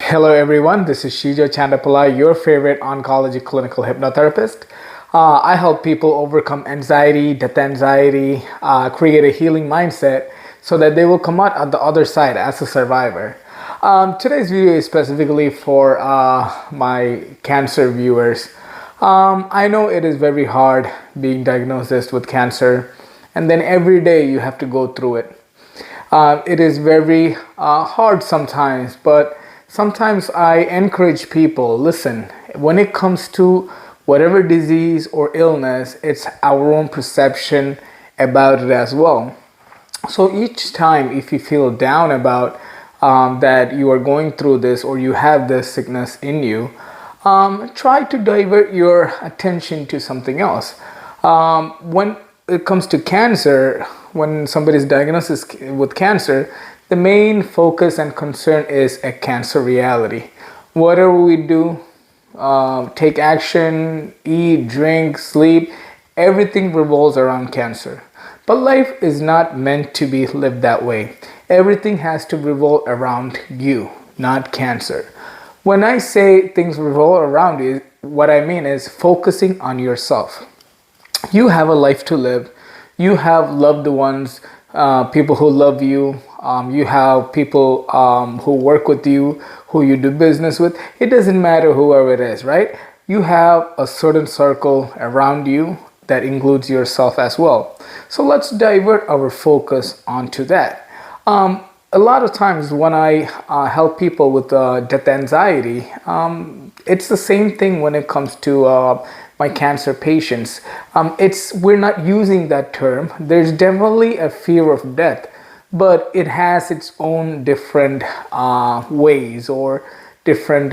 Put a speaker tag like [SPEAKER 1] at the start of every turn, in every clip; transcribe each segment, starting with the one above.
[SPEAKER 1] Hello everyone, this is Shijo Chandapalai, your favorite oncology clinical hypnotherapist. I help people overcome anxiety, death anxiety, create a healing mindset so that they will come out on the other side as a survivor. Today's video is specifically for my cancer viewers. I know it is very hard being diagnosed with cancer, and then every day you have to go through it. It is very hard sometimes, but sometimes I encourage people, listen, when it comes to whatever disease or illness, it's our own perception about it as well. So each time, if you feel down about that you are going through this or you have this sickness in you, try to divert your attention to something else. When it comes to cancer, when somebody is diagnosed with cancer, the main focus and concern is a cancer reality. Whatever we do, take action, eat, drink, sleep, everything revolves around cancer. But life is not meant to be lived that way. Everything has to revolve around you, not cancer. When I say things revolve around you, what I mean is focusing on yourself. You have a life to live. You have loved ones, people who love you. You have people who work with you, who you do business with. It doesn't matter whoever it is, right? You have a certain circle around you that includes yourself as well. So let's divert our focus onto that. A lot of times when I help people with death anxiety, it's the same thing when it comes to my cancer patients. We're not using that term. There's definitely a fear of death, but it has its own different ways or different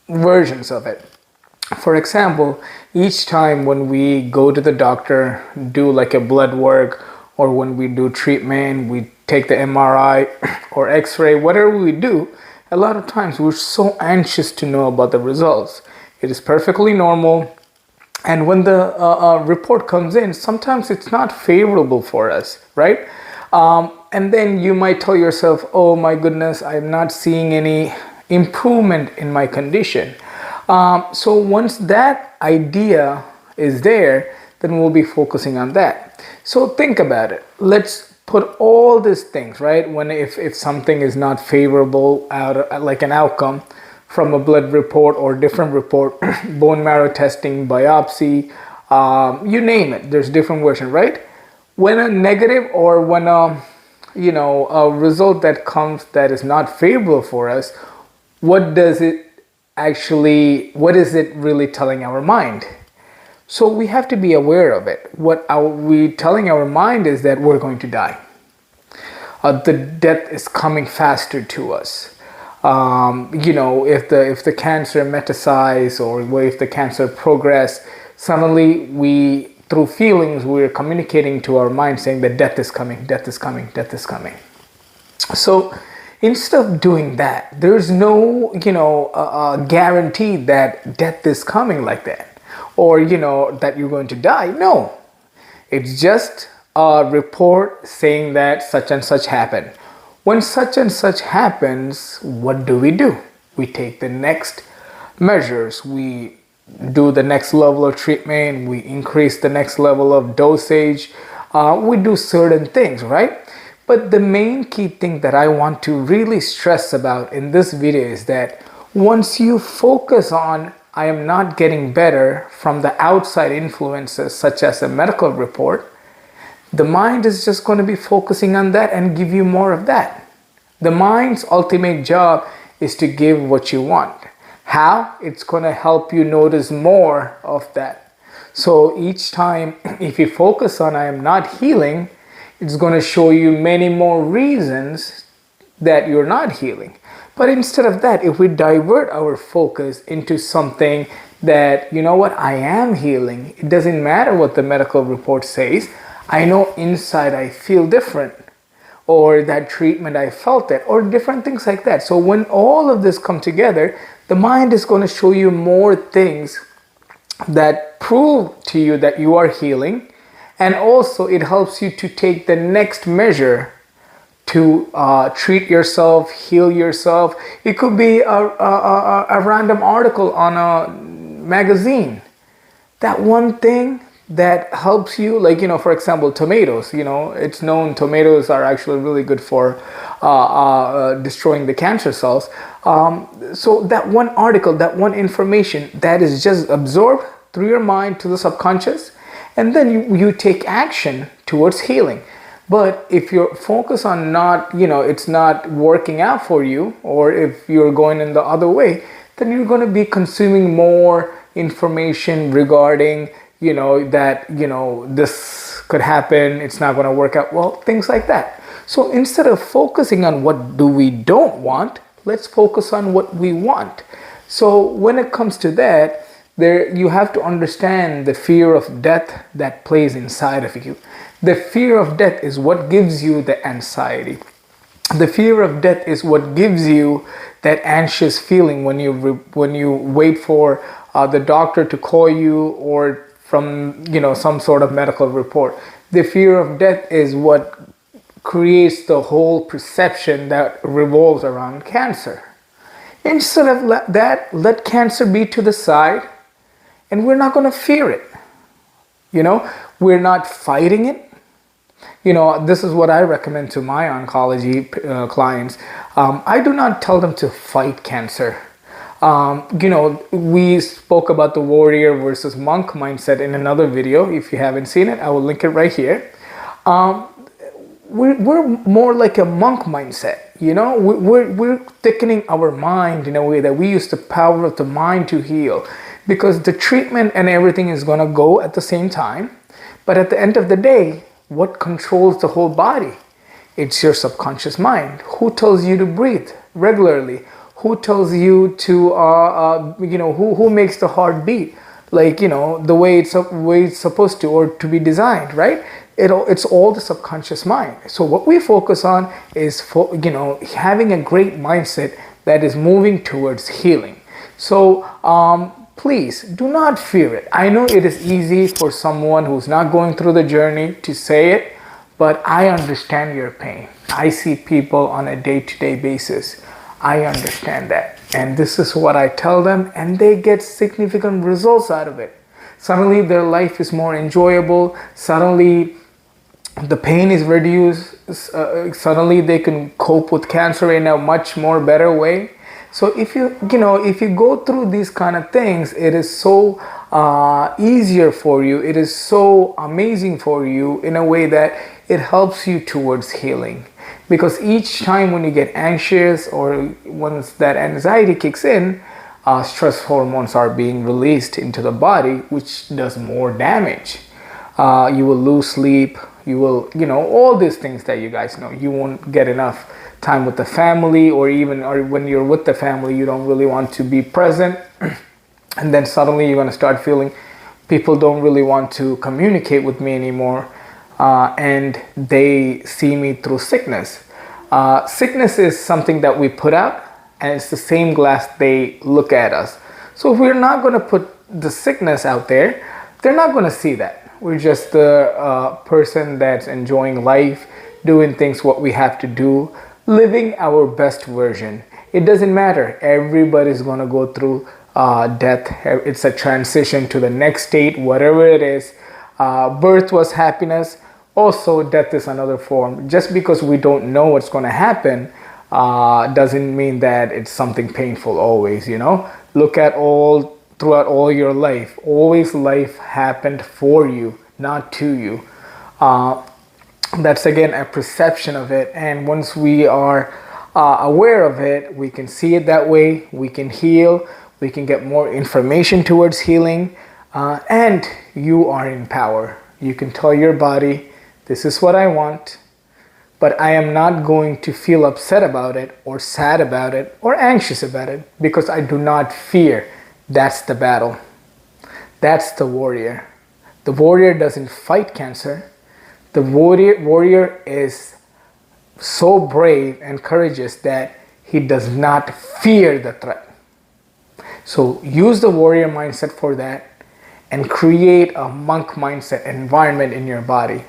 [SPEAKER 1] versions of it. For example, each time when we go to the doctor, do like a blood work, or when we do treatment, we take the MRI or X-ray, whatever we do, a lot of times we're so anxious to know about the results. It is perfectly normal. And when the report comes in, sometimes it's not favorable for us, right? And then you might tell yourself, oh my goodness, I'm not seeing any improvement in my condition. So once that idea is there, then we'll be focusing on that. So think about it. Let's put all these things, right? If something is not favorable like an outcome from a blood report or different report, bone marrow testing, biopsy, you name it. There's different versions, right? When a negative or when a result that comes that is not favorable for us, what is it really telling our mind? So we have to be aware of it. What are we telling our mind is that we're going to die. The death is coming faster to us. If the cancer metastasize or if the cancer progress, suddenly through feelings, we're communicating to our mind saying that death is coming, death is coming, death is coming. So instead of doing that, there's no, guarantee that death is coming like that, or, that you're going to die. No, it's just a report saying that such and such happened. When such and such happens, what do? We take the next measures. We do the next level of treatment. We increase the next level of dosage. We do certain things, right? But the main key thing that I want to really stress about in this video is that once you focus on, I am not getting better from the outside influences such as a medical report, the mind is just going to be focusing on that and give you more of that. The mind's ultimate job is to give what you want. How? It's going to help you notice more of that. So each time, if you focus on I am not healing, it's going to show you many more reasons that you're not healing. But instead of that, if we divert our focus into something that, I am healing. It doesn't matter what the medical report says. I know inside I feel different, or that treatment I felt it, or different things like that. So when all of this come together, the mind is going to show you more things that prove to you that you are healing. And also it helps you to take the next measure to treat yourself, heal yourself. It could be a random article on a magazine. That one thing that helps you, like, for example, tomatoes, it's known tomatoes are actually really good for destroying the cancer cells. So that one article, that one information that is just absorbed through your mind to the subconscious, and then you take action towards healing. But if you're focused on not, it's not working out for you, or if you're going in the other way, then you're going to be consuming more information regarding, that, this could happen, it's not going to work out well, things like that. So instead of focusing on what we don't want, let's focus on what we want. So when it comes to that, you have to understand the fear of death that plays inside of you. The fear of death is what gives you the anxiety. The fear of death is what gives you that anxious feeling when you wait for the doctor to call you, or from some sort of medical report. The fear of death is what creates the whole perception that revolves around cancer. Instead of let cancer be to the side, and we're not going to fear it. We're not fighting it. This is what I recommend to my oncology clients. I do not tell them to fight cancer. We spoke about the warrior versus monk mindset in another video. If you haven't seen it, I will link it right here. We're more like a monk mindset. We're thickening our mind in a way that we use the power of the mind to heal, because the treatment and everything is going to go at the same time. But at the end of the day, what controls the whole body? It's your subconscious mind. Who tells you to breathe regularly? Who tells you to, who makes the heart beat? Like, the way it's supposed to, or to be designed, right? It's all the subconscious mind. So what we focus on is, having a great mindset that is moving towards healing. So, please do not fear it. I know it is easy for someone who's not going through the journey to say it, but I understand your pain. I see people on a day-to-day basis. I understand that. And this is what I tell them, and they get significant results out of it. Suddenly their life is more enjoyable. Suddenly the pain is reduced. Suddenly they can cope with cancer in a much more better way. So if you go through these kind of things, it is so easier for you. It is so amazing for you in a way that it helps you towards healing. Because each time when you get anxious, or once that anxiety kicks in, stress hormones are being released into the body, which does more damage. You will lose sleep. You will, all these things that you guys know. You won't get enough time with the family, or when you're with the family, you don't really want to be present. And then suddenly you're going to start feeling people don't really want to communicate with me anymore. And they see me through sickness. Sickness is something that we put out, and it's the same glass they look at us. So if we're not going to put the sickness out there, they're not going to see that. We're just the person that's enjoying life, doing things what we have to do, living our best version. It doesn't matter. Everybody's going to go through death. It's a transition to the next state, whatever it is. Birth was happiness. Also, death is another form. Just because we don't know what's going to happen doesn't mean that it's something painful always, Look at throughout all your life. Always life happened for you, not to you. That's again a perception of it. And once we are aware of it, we can see it that way. We can heal. We can get more information towards healing. And you are in power. You can tell your body, this is what I want, but I am not going to feel upset about it, or sad about it, or anxious about it, because I do not fear. That's the battle. That's the warrior. The warrior doesn't fight cancer. The warrior is so brave and courageous that he does not fear the threat. So use the warrior mindset for that, and create a monk mindset environment in your body.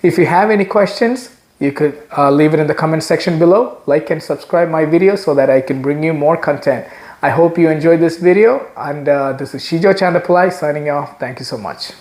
[SPEAKER 1] If you have any questions, You could leave it in the comment section below. Like and subscribe my video so that I can bring you more content. I hope you enjoyed this video, and this is Shijo Chandapillai signing off. Thank you so much.